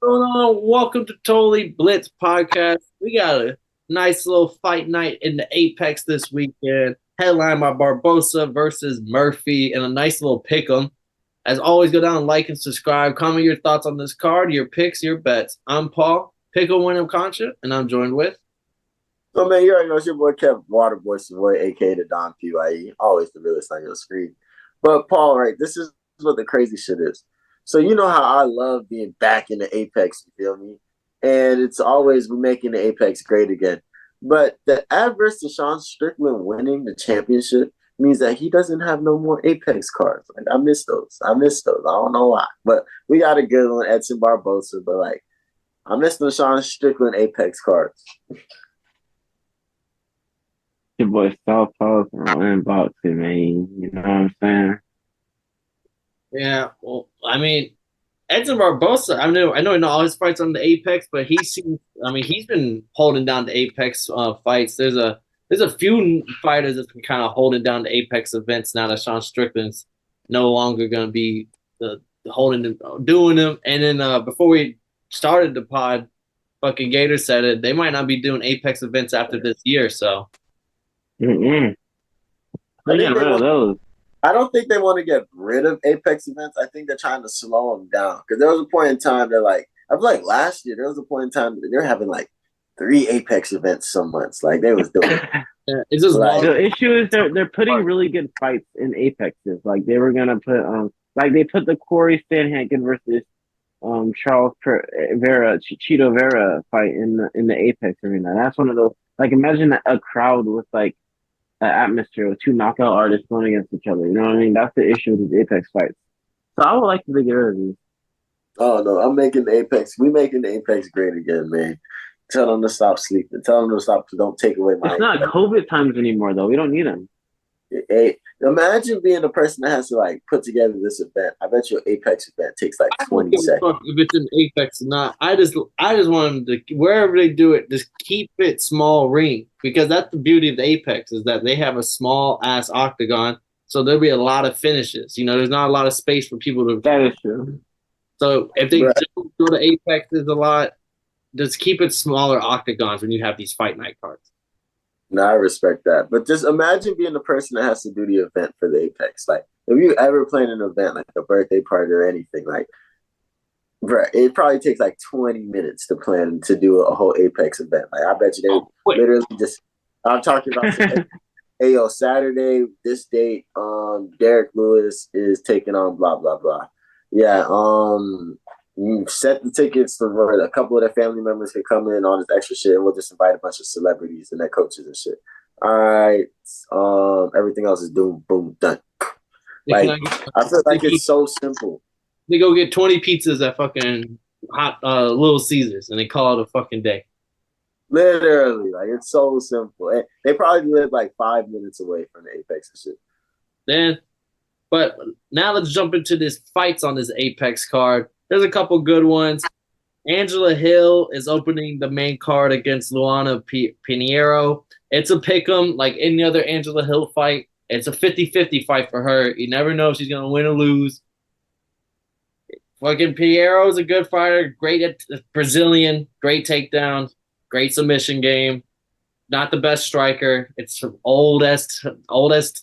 going on? Welcome to Totally Blitz Podcast. We got a nice little fight night in the Apex this weekend, headlined by Barboza versus Murphy, and a nice little pick'em. As always, go down and like and subscribe. Comment your thoughts on this card, your picks, your bets. I'm Paul, Pickle Winham Concha, and I'm joined with. So man, you already know it's your boy Kev Waterboy Savoy, aka the Don PYE, always the realest on your screen. But Paul, right, this is what the crazy shit is. So you know how I love being back in the Apex, you feel me? And it's always making the Apex great again. But the adverse to Sean Strickland winning the championship means that he doesn't have no more Apex cards. Like I miss those. I miss those. I don't know why. But we got a good one, Edson Barboza, but like I miss the Sean Strickland Apex cards. Your boy Southpaw from boxing, man. You know what I'm saying? Yeah, well, I mean, Edson Barboza. I know not all his fights on the Apex, but he seems. I mean, he's been holding down the Apex fights. There's a few fighters that's been kind of holding down the Apex events now that Sean Strickland's no longer going to be holding them, doing them. And then before we started the pod, fucking Gator said it. They might not be doing Apex events after this year. So Mm-mm. I They think getting they rid of want those. I don't think they want to get rid of Apex events. I think they're trying to slow them down because there was a point in time that, like, I feel like last year there was a point in time that they're having like 3 Apex events some months. Like they was doing yeah, it's just like The issue is they're putting really good fights in Apexes. Like they were gonna put like they put the Corey Stanhagen versus Vera Cheeto Vera fight in the Apex arena. That's one of those, like, imagine a crowd with like an atmosphere with two knockout artists going against each other. You know what I mean? That's the issue with these Apex fights. So I would like to get rid of these. oh no, I'm making the Apex. We making the Apex great again, man. Tell them to stop sleeping. Tell them to stop. Don't take away It's my not Apex. COVID times anymore, though. We don't need them. Hey, imagine being the person that has to like put together this event. I bet your Apex event takes like I don't 20 give a seconds. fuck if it's an Apex or not. I just want them to wherever they do it, just keep it small ring because that's the beauty of the Apex is that they have a small ass octagon, so there'll be a lot of finishes. There's not a lot of space for people to. That is true. So if they Right. don't go to Apexes a lot, just keep it smaller octagons when you have these fight night cards. No, I respect that. But just imagine being the person that has to do the event for the Apex. Like, if you ever plan an event, like a birthday party or anything, like, bro, it probably takes like 20 minutes to plan to do a whole Apex event. Like, I bet you Oh, they quick. literally just, I'm talking about, hey, yo, Saturday, this date, Derek Lewis is taking on blah, blah, blah. Yeah, you set the tickets for a couple of their family members can come in, all this extra shit, and we'll just invite a bunch of celebrities and their coaches and shit. All right, everything else is doom, boom, done. They, Like, I feel like it's so simple. they go get 20 pizzas at fucking hot Little Caesars and they call it a fucking day. Literally, like it's so simple. And they probably live like 5 minutes away from the Apex and shit. Then, but now let's jump into this fights on this Apex card. There's a couple good ones. Angela Hill is opening the main card against Luana Pinheiro. It's a pick 'em like any other Angela Hill fight. It's a 50-50 fight for her. You never know if she's going to win or lose. Fucking Pinheiro is a good fighter, great at Brazilian, great takedowns, great submission game. Not the best striker. It's old as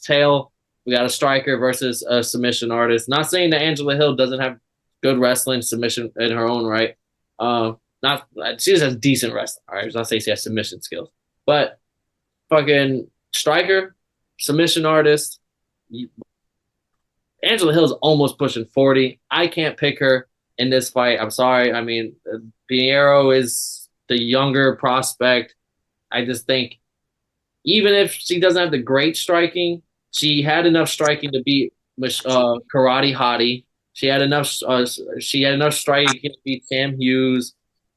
tail. We got a striker versus a submission artist. Not saying that Angela Hill doesn't have good wrestling submission in her own right. Not she just has decent wrestling. All right, I was not saying she has submission skills, but fucking striker, submission artist. Angela Hill's almost pushing 40. I can't pick her in this fight. I'm sorry. I mean, Pinheiro is the younger prospect. I just think even if she doesn't have the great striking, she had enough striking to beat Karate Hottie. She had enough. She had enough striking to beat Sam Hughes,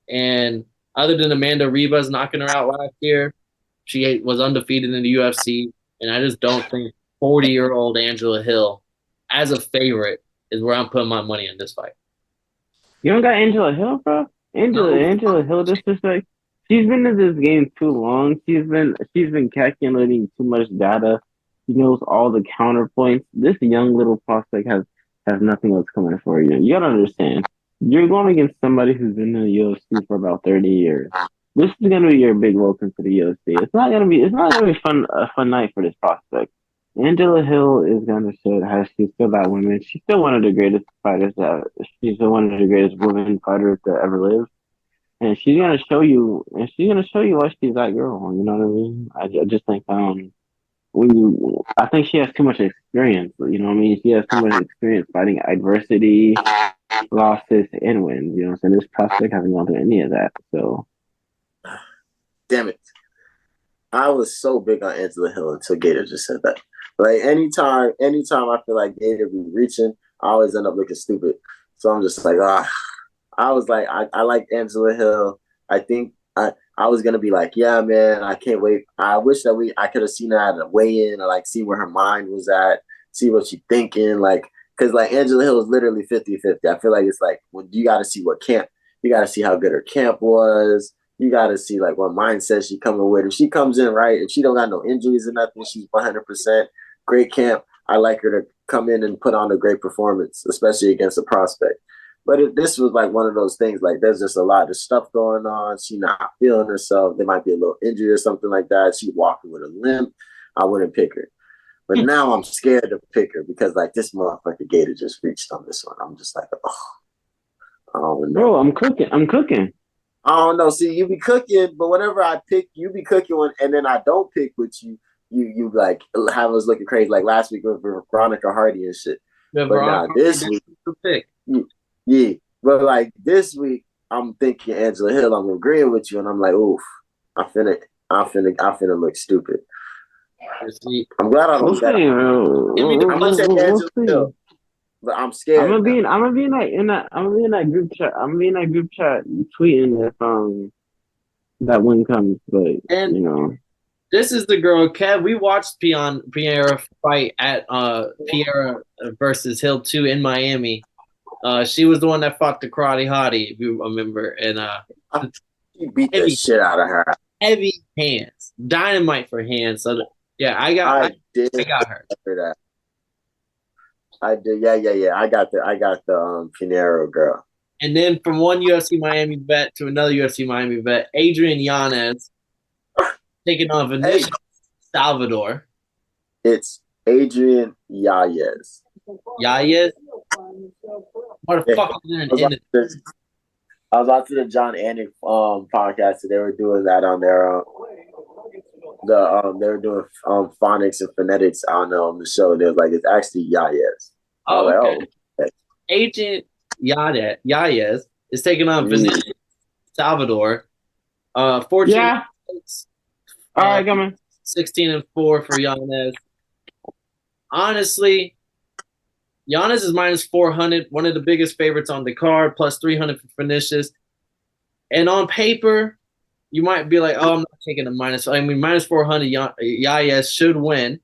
and other than Amanda Ribas knocking her out last year, she was undefeated in the UFC. And I just don't think 40-year-old Angela Hill, as a favorite, is where I'm putting my money in this fight. You don't got Angela Hill, bro? No, Angela Hill, just like she's been in this game too long. She's been calculating too much data. She knows all the counterpoints. This young little prospect has nothing else coming for you. You gotta understand. you're going against somebody who's been in the UFC for about 30 years. This is going to be your big welcome to the UFC. It's not going to be a fun night for this prospect. Angela Hill is going to show how she's still that woman. She's still one of the greatest fighters she's still one of the greatest women fighters to ever live. And she's gonna show you why she's that girl. You know what I mean? I just think I think she has too much experience. You know what I mean? She has too much experience fighting adversity, losses, and wins. You know what I'm saying? This prospect hasn't gone through any of that. So, Damn it. I was so big on Angela Hill until Gator just said that. Like anytime I feel like Gator be reaching, I always end up looking stupid. So I'm just like, I was like, I like Angela Hill. I think I was gonna be like, yeah, man, I can't wait. I wish that I could have seen her at a weigh-in or like see where her mind was at, see what she's thinking, like because like Angela Hill is literally 50-50. I feel like it's like when you got to see what camp, you got to see how good her camp was. You got to see like what mindset she coming with. If she comes in right, if she don't got no injuries or nothing, she's 100% great camp. I like her to come in and put on a great performance, especially against a prospect. But this was like one of those things, like there's just a lot of stuff going on. She not feeling herself. There might be a little injury or something like that. She walking with a limp. I wouldn't pick her. But now I'm scared to pick her because like this motherfucker Gator just reached on this one. I'm just like, oh, I don't know. bro, I'm cooking. I'm cooking. I don't know. See, you be cooking, but whenever I pick, you be cooking one, and then I don't pick with you. You like have us looking crazy like last week with Veronica Hardy and shit. Yeah, But now this week, pick. yeah. But like this week, I'm thinking Angela Hill. I'm agreeing with you, and I'm like, oof, I finna look stupid. See, I'm glad I don't bet. I'm gonna take Angela Hill, but I'm scared. I'm gonna be in that group chat. I'm gonna be in that group chat tweeting if that win comes. But and you know, this is the girl, Kev. We watched Piera fight at Piera versus Hill 2 in Miami. She was the one that fought the karate hottie, if you remember. And she beat the shit out of her. Heavy hands, dynamite for hands. So yeah, I got her. That. I did, yeah. I got the Pinero girl. And then from one UFC Miami vet to another UFC Miami vet, Adrian Yanez taking on Vinicius Salvador. It's Adrian Yanez. Yanez? What the fuck is I was watching the John Anik podcast, and they were doing that on their they were doing phonics and phonetics on the show, and it was like it's actually Yanez. Oh, okay. Agent Yanez is taking on Vinicius Salvador. 14. Yeah. All right, come on. 16-4 for Yanez. Honestly, Yanez is minus 400, one of the biggest favorites on the card, plus 300 for Vinicius. And on paper, you might be like, oh, I'm not taking a minus. I mean, minus 400, Yanez should win.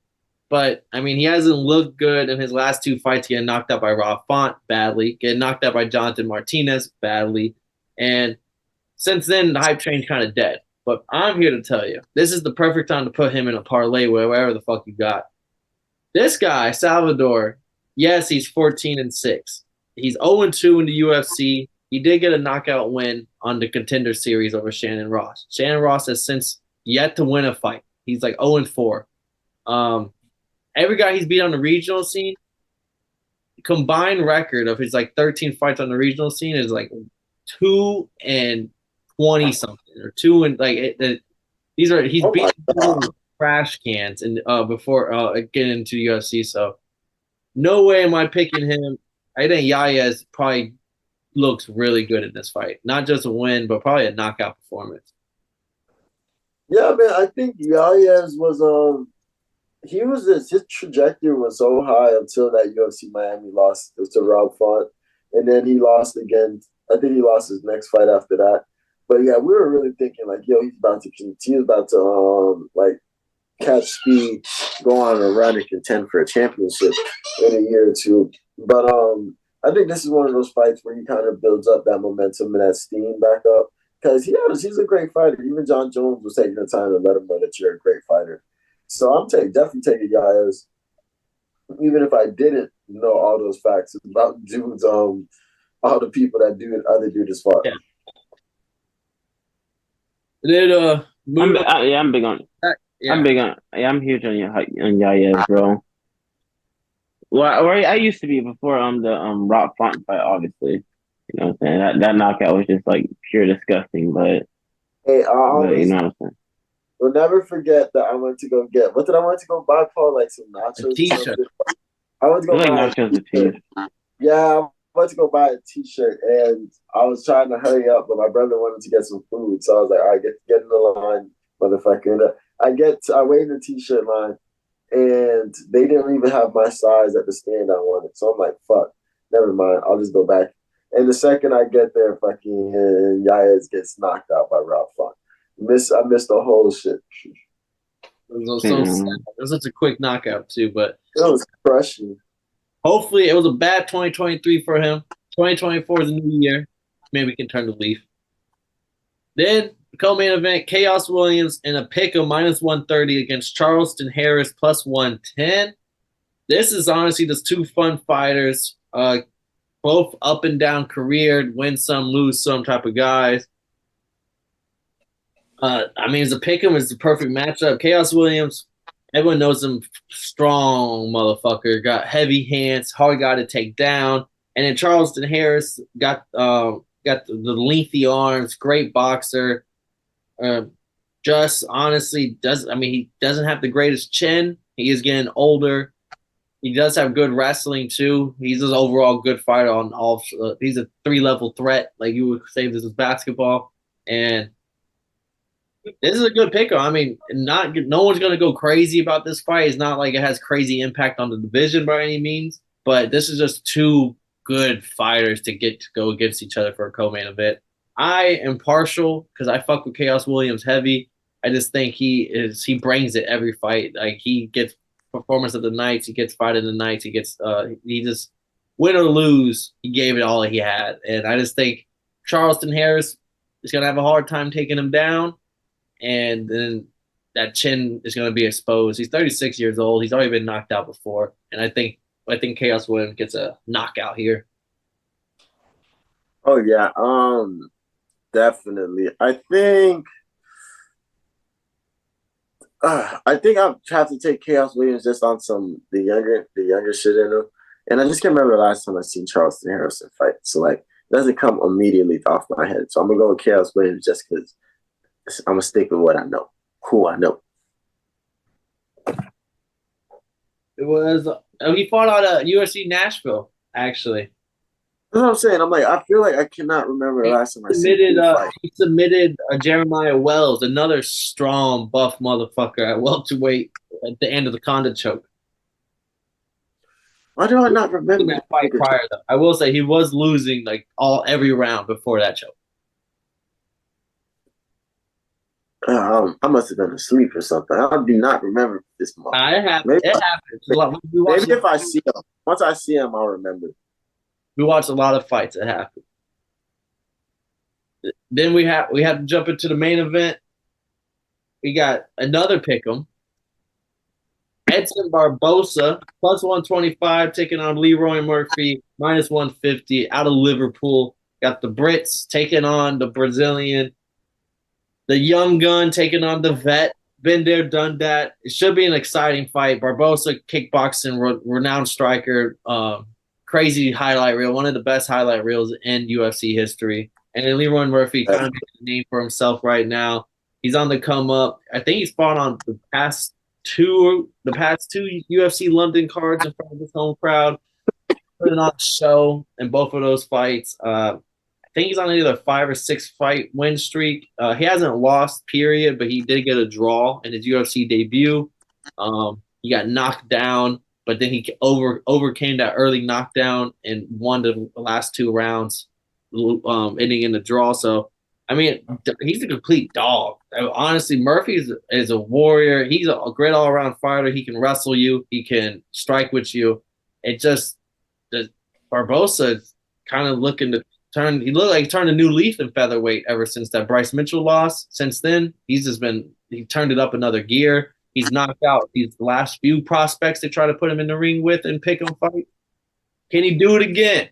But, I mean, he hasn't looked good in his last two fights. He got knocked out by Rob Font badly, get knocked out by Jonathan Martinez badly. And since then, the hype train's kind of dead. But I'm here to tell you, this is the perfect time to put him in a parlay wherever the fuck you got. This guy, Salvador, yes, he's 14-6. He's 0-2 in the UFC. He did get a knockout win on the Contender Series over Shannon Ross. Shannon Ross has since yet to win a fight. He's like 0-4. Every guy he's beat on the regional scene, combined record of his like 13 fights on the regional scene is like 2-20 something or 2 and like he's beating trash cans and before getting into UFC. So no way am I picking him. I think Yanez probably looks really good in this fight. Not just a win, but probably a knockout performance. Yeah, man, I think Yanez was his trajectory was so high until that UFC Miami lost to Rob Font, and then he lost again. I think he lost his next fight after that. But yeah, we were really thinking like, yo, he's about to like catch speed, go on a run, and contend for a championship in a year or two. But I think this is one of those fights where he kind of builds up that momentum and that steam back up because he's a great fighter. Even John Jones was taking the time to let him know that you're a great fighter. So I'm definitely taking Yanez, even if I didn't know all those facts about dude's all the people that do other do this far. Yeah. Then I'm big on. yeah. I'm huge on Yaez, bro. Well, or I used to be before the Rock Font fight, obviously. You know what I'm saying? That knockout was just like pure disgusting, Hey, I but you always know what I'm saying? will never forget that I went to go get. What did I want to go buy, Paul? Like some A nachos or t-shirt. something. I went to It's go like buy a nachos with t-shirt. cheese. Yeah, I went to go buy a t-shirt, and I was trying to hurry up, but my brother wanted to get some food, so I was like, "All right, get in the line, motherfucker." And I wait in the t-shirt line, and they didn't even have my size at the stand I wanted. So I'm like, "Fuck, never mind. I'll just go back." And the second I get there, fucking Yaez gets knocked out by Rob Font. I missed the whole shit. It was so sad. Yeah. It was such a quick knockout too, but It was crushing. hopefully it was a bad 2023 for him. 2024 is a new year. Maybe we can turn the leaf. Then the co-main event, Chaos Williams in a pick of -130 against Charleston Harris +110. This is honestly just two fun fighters. Both up and down career, win some, lose some type of guys. I mean, as a pick'em is the perfect matchup. Chaos Williams, everyone knows him, strong motherfucker, got heavy hands, hard guy to take down. And then Charleston Harris got the lengthy arms, great boxer. Just honestly he doesn't have the greatest chin. He is getting older. He does have good wrestling too. He's an overall good fighter on all. He's a 3-level threat, like you would say this is basketball. And this is a good pick. I mean, no one's gonna go crazy about this fight. It's not like it has crazy impact on the division by any means, but this is just two good fighters to get to go against each other for a co-main event. I am partial because I fuck with Chaos Williams heavy. I just think he brings it every fight. Like he gets performance of the nights, he gets fight of the nights, he just win or lose, he gave it all he had. And I just think Charleston Harris is gonna have a hard time taking him down, and then that chin is going to be exposed. He's 36 years old. He's already been knocked out before, and I think Chaos Williams gets a knockout here. Oh yeah, definitely. I think I have to take Chaos Williams just on the younger shit in him. And I just can't remember the last time I seen Charleston Harrison fight. So like, it doesn't come immediately off my head. So I'm gonna go with Chaos Williams just because I'm gonna stick with what I know, who I know. It was he fought out of UFC Nashville actually. That's what I'm saying. I'm like, I feel like I cannot remember the He last time I seen him fight. he submitted Jeremiah Wells, another strong buff motherfucker at welterweight at the end of the Conda choke. Why do I not remember That fight prior though, I will say he was losing like every round before that choke. I must have been asleep or something. I do not remember this month. It happens. Maybe if I see him, once I see him, I'll remember. We watched a lot of fights. It happened. Then we have to jump into the main event. We got another pick'em. Edson Barboza +125 taking on Lerone Murphy -150 out of Liverpool. Got the Brits taking on the Brazilian. The young gun taking on the vet. Been there, done that. It should be an exciting fight. Barboza, kickboxing, renowned striker. Crazy highlight reel. One of the best highlight reels in UFC history. And then Lerone Murphy kind of making a name for himself right now. He's on the come up. I think he's fought on the past two UFC London cards in front of his home crowd. Putting on a show in both of those fights. I think he's on either 5 or 6 fight win streak. He hasn't lost, period, but he did get a draw in his UFC debut. He got knocked down, but then he overcame that early knockdown and won the last 2 rounds, ending in the draw. So, I mean, he's a complete dog. Honestly, Murphy is a warrior. He's a great all-around fighter. He can wrestle you. He can strike with you. It just Barboza is kind of looking to turn. He looked like he turned a new leaf in featherweight ever since that Bryce Mitchell loss. Since then, he turned it up another gear. He's knocked out these last few prospects they try to put him in the ring with and pick him fight. Can he do it again?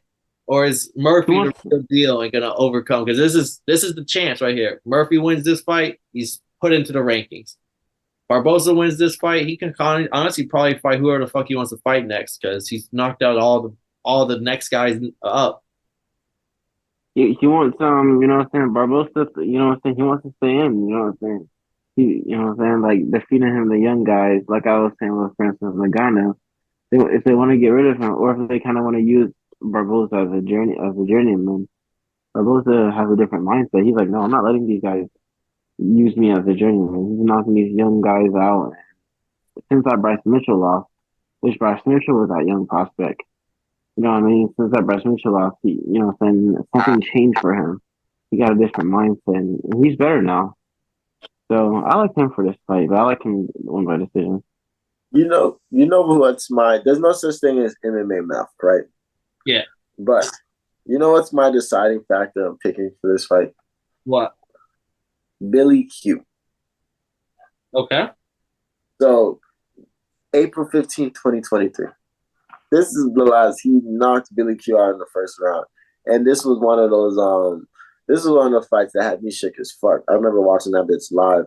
or is He Murphy the wants real deal and gonna overcome? Because this is the chance right here. Murphy wins this fight, he's put into the rankings. Barboza wins this fight, he can honestly probably fight whoever the fuck he wants to fight next because he's knocked out all the next guys up. he wants you know what I'm saying, Barbosa, you know what I'm saying, he wants to stay in, you know what I'm saying. You know what I'm saying, like defeating him, the young guys, like I was saying with, for instance, Nagano, if they want to get rid of him, or if they kind of want to use Barbosa as a journeyman, Barbosa has a different mindset. He's like, no, I'm not letting these guys use me as a journeyman. He's knocking these young guys out. Since that Bryce Mitchell loss, which Bryce Mitchell was that young prospect, you know what I mean? Since that Bryce Mitchell loss, you know, then something changed for him. He got a different mindset, and he's better now. So I like him for this fight, but I like him win by decision. What's my? There's no such thing as MMA math, right? Yeah. But you know what's my deciding factor of picking for this fight? What? Billy Q. Okay. So April 15th, 2023. This is the last he knocked Billy Q out in the first round. And this was one of those this was one of the fights that had me shook as fuck. I remember watching that bitch live.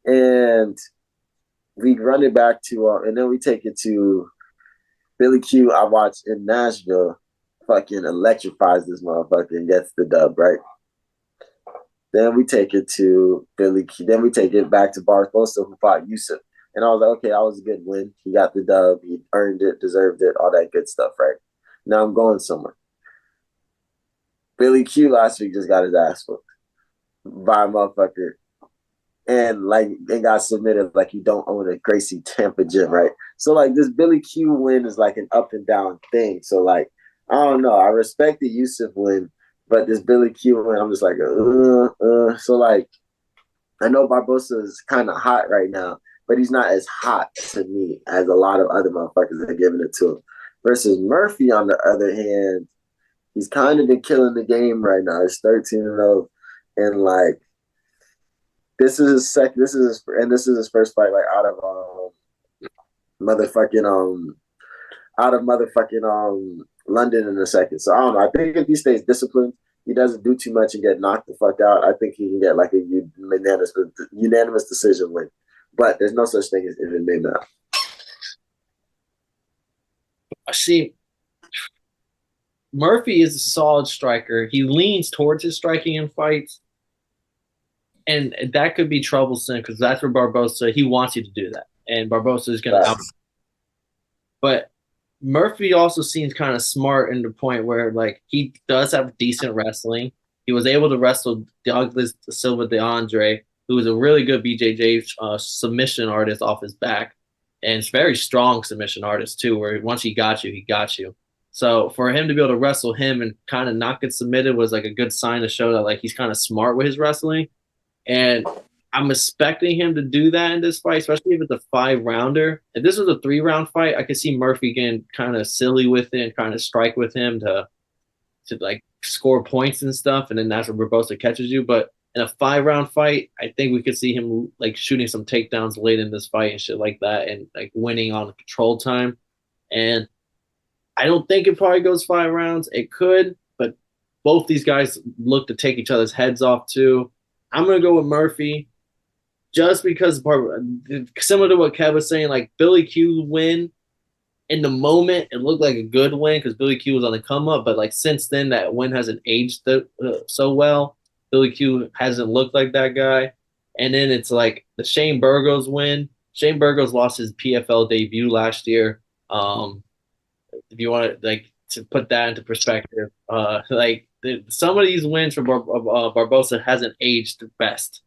And we run it back to and then we take it to Billy Q. I watched in Nashville, fucking electrifies this motherfucker and gets the dub, right? Then we take it to Billy Q. Then we take it back to Barboza, who fought Yusuf. And I was like, okay, that was a good win. He got the dub. He earned it, deserved it, all that good stuff, right? Now I'm going somewhere. Billy Q last week just got his ass whooped by a motherfucker and got submitted like you don't own a Gracie Tampa gym, right? So like this Billy Q win is like an up and down thing. So like I don't know. I respect the Yusuf win, but this Billy Q win, I'm just like So like I know Barbosa is kind of hot right now, but he's not as hot to me as a lot of other motherfuckers that are giving it to him. Versus Murphy, on the other hand, he's kind of been killing the game right now. He's 13-0, and like this is his second. This is his first fight like motherfucking out of motherfucking London in a second. So I don't know. I think if he stays disciplined, he doesn't do too much and get knocked the fuck out, I think he can get like a unanimous decision win. But there's no such thing as MMA now. See, Murphy is a solid striker. He leans towards his striking in fights, and that could be troublesome because that's where Barboza, he wants you to do that, and Barboza is going to out. But Murphy also seems kind of smart in the point where like he does have decent wrestling. He was able to wrestle Douglas Silva de Andre, who was a really good BJJ submission artist off his back, and it's very strong submission artist too. Where once he got you, he got you. So for him to be able to wrestle him and kind of not get submitted was like a good sign to show that like he's kind of smart with his wrestling. And I'm expecting him to do that in this fight, especially if it's a 5-rounder. If this was a 3-round fight, I could see Murphy getting kind of silly with it and kind of strike with him to like score points and stuff, and then that's where Barboza catches you. But in a 5-round fight, I think we could see him like shooting some takedowns late in this fight and shit like that, and like winning on control time. And I don't think it probably goes 5 rounds. It could, but both these guys look to take each other's heads off too. I'm gonna go with Murphy. Just because, similar to what Kev was saying, like Billy Q win in the moment, it looked like a good win because Billy Q was on the come up. But like since then, that win hasn't aged so well. Billy Q hasn't looked like that guy. And then it's like the Shane Burgos win. Shane Burgos lost his PFL debut last year. If you want to like to put that into perspective, some of these wins from Barboza hasn't aged the best.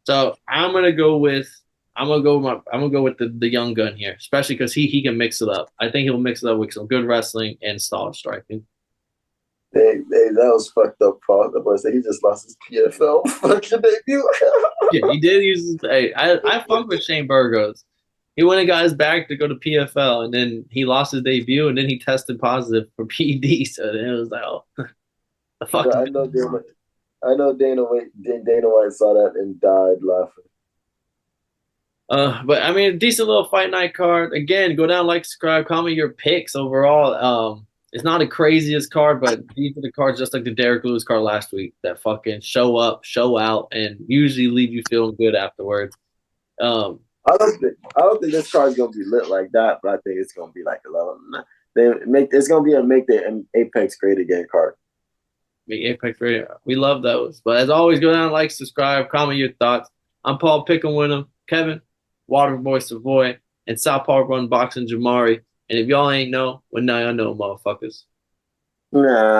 So I'm gonna go with the young gun here, especially because he can mix it up. I think he'll mix it up with some good wrestling and solid striking. Hey, that was fucked up, Paul. The boy said he just lost his PFL fucking debut. Yeah, he did use. Hey, I fuck with Shane Burgos. He went and got his back to go to PFL, and then he lost his debut, and then he tested positive for PD. So it was like, oh, the fuck. I know Dana White saw that and died laughing. But I mean, decent little fight night card. Again, go down, like, subscribe, comment your picks overall. It's not the craziest card, but these are the cards just like the Derek Lewis card last week that fucking show up, show out, and usually leave you feeling good afterwards. I don't think this card's gonna be lit like that, but I think it's gonna be like a level. It's gonna be a make the Apex great again card. Big Apex Radio. We love those. But as always, go down, like, subscribe, comment your thoughts. I'm Paul Pick'em Win'em, Kevin, Waterboy Savoy, and South Park Run Boxing Jamari. And if y'all ain't know, well, now y'all know, motherfuckers. Nah.